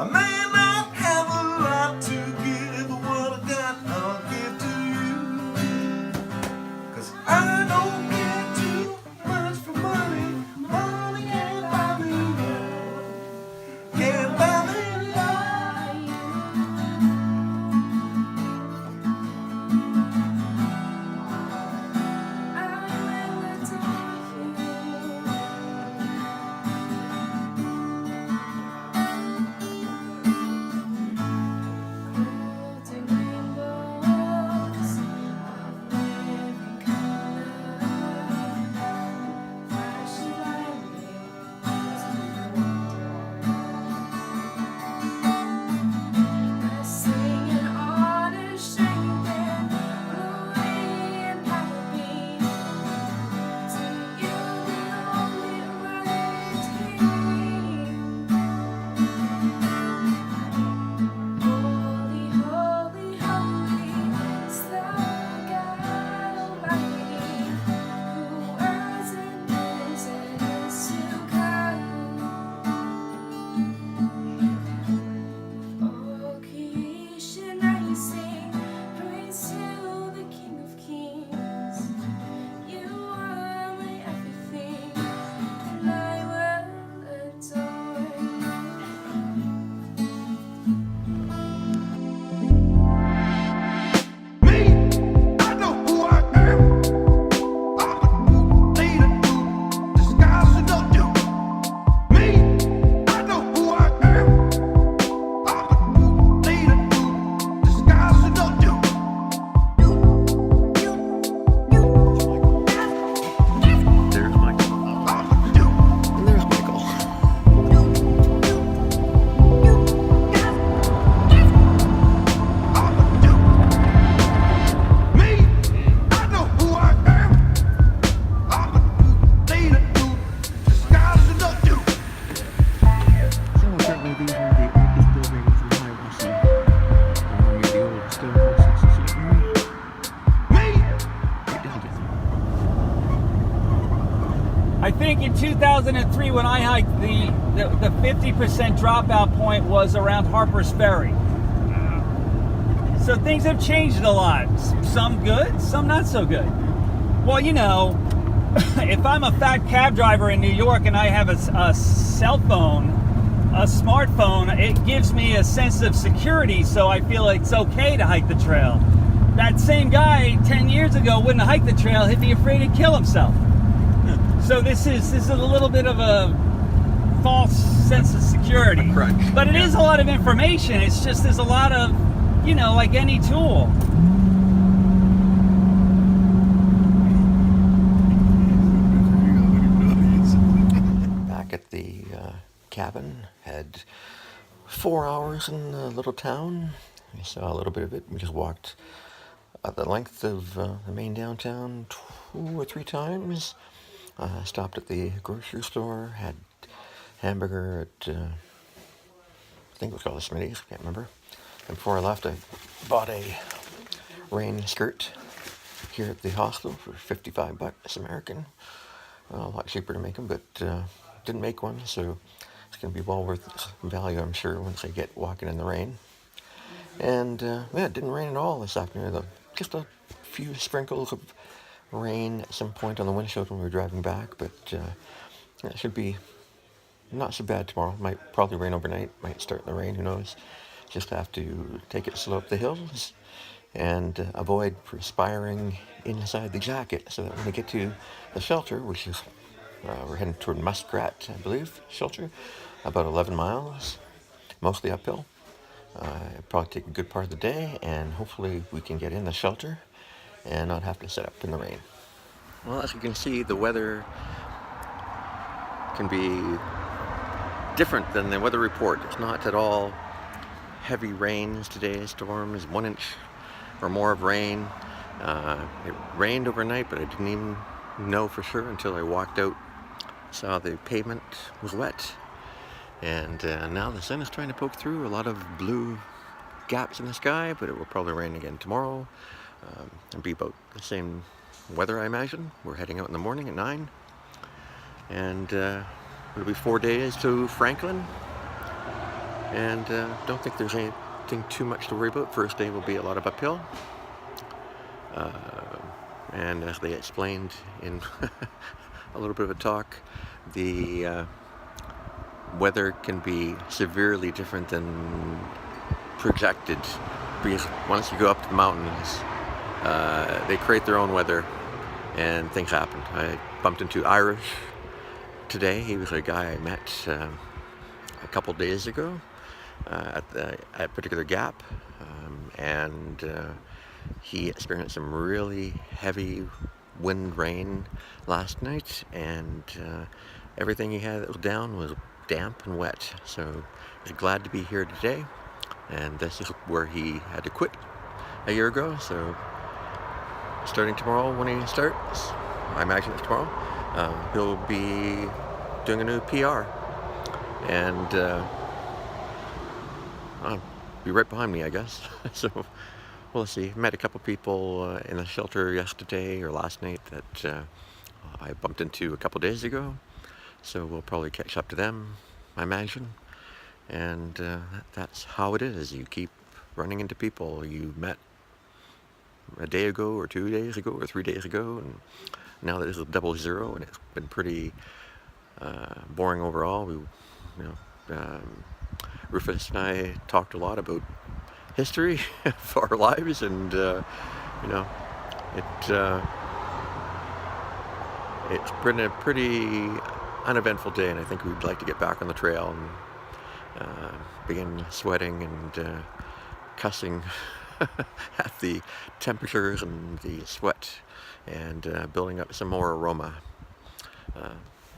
I may not have a lot to give, but what I got I'll give to you. 'Cause I don't care too much for money. Money can't buy me love. Can't buy me love. I think in 2003 when I hiked, the 50% dropout point was around Harper's Ferry. So things have changed a lot. Some good, some not so good. Well, you know, if I'm a fat cab driver in New York and I have a cell phone, a smartphone, it gives me a sense of security, so I feel it's okay to hike the trail. That same guy 10 years ago wouldn't hike the trail, he'd be afraid to kill himself. So this is a little bit of a false sense of security. Crunch. But it is a lot of information. It's just there's a lot of, you know, like any tool. Back at the cabin, had 4 hours in the little town. We saw a little bit of it. We just walked the length of the main downtown 2 or 3 times. Stopped at the grocery store, had hamburger at, I think it was called the Smitty's, can't remember. And before I left, I bought a rain skirt here at the hostel for $55 American. A lot cheaper to make them, but didn't make one, so it's going to be well worth its value, I'm sure, once I get walking in the rain. And yeah, it didn't rain at all this afternoon, though. Just a few sprinkles of rain at some point on the windshield when we were driving back, but it should be not so bad tomorrow. Might probably rain overnight, might start in the rain, who knows. Just have to take it slow up the hills and avoid perspiring inside the jacket, so that when we get to the shelter, which is we're heading toward Muskrat, I believe, shelter, about 11 miles, mostly uphill. It'll probably take a good part of the day, and hopefully we can get in the shelter and not have to set up in the rain. Well, as you can see, the weather can be different than the weather report. It's not at all heavy rains today. Storms, 1 inch or more of rain. It rained overnight, but I didn't even know for sure until I walked out, saw the pavement was wet. And now the sun is trying to poke through. A lot of blue gaps in the sky, but it will probably rain again tomorrow. It'll be about the same weather, I imagine. We're heading out in the morning at 9. And it'll be 4 days to Franklin. and don't think there's anything too much to worry about. First day will be a lot of uphill, and as they explained in a little bit of a talk, the weather can be severely different than projected, because once you go up to the mountains, they create their own weather and things happen. I bumped into Irish today. He was a guy I met a couple days ago at a particular gap, and he experienced some really heavy wind rain last night, and everything he had that was down was damp and wet. So he's glad to be here today, and this is where he had to quit a year ago. So starting tomorrow, when he starts, I imagine it's tomorrow, he'll be doing a new PR, and be right behind me, I guess. So we'll see. Met a couple people in the shelter yesterday or last night that I bumped into a couple days ago. So we'll probably catch up to them, I imagine. And that's how it is. You keep running into people you met a day ago or 2 days ago or 3 days ago, and now that it's a 00, and it's been pretty boring overall. Rufus and I talked a lot about history for our lives, and it's been a pretty uneventful day, and I think we'd like to get back on the trail and begin sweating and cussing at the temperatures and the sweat, and building up some more aroma.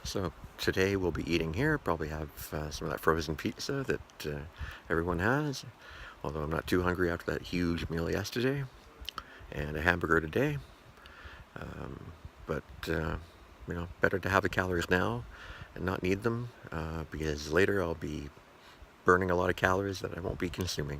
So today we'll be eating here, probably have some of that frozen pizza that everyone has, although I'm not too hungry after that huge meal yesterday, and a hamburger today. But better to have the calories now and not need them, because later I'll be burning a lot of calories that I won't be consuming.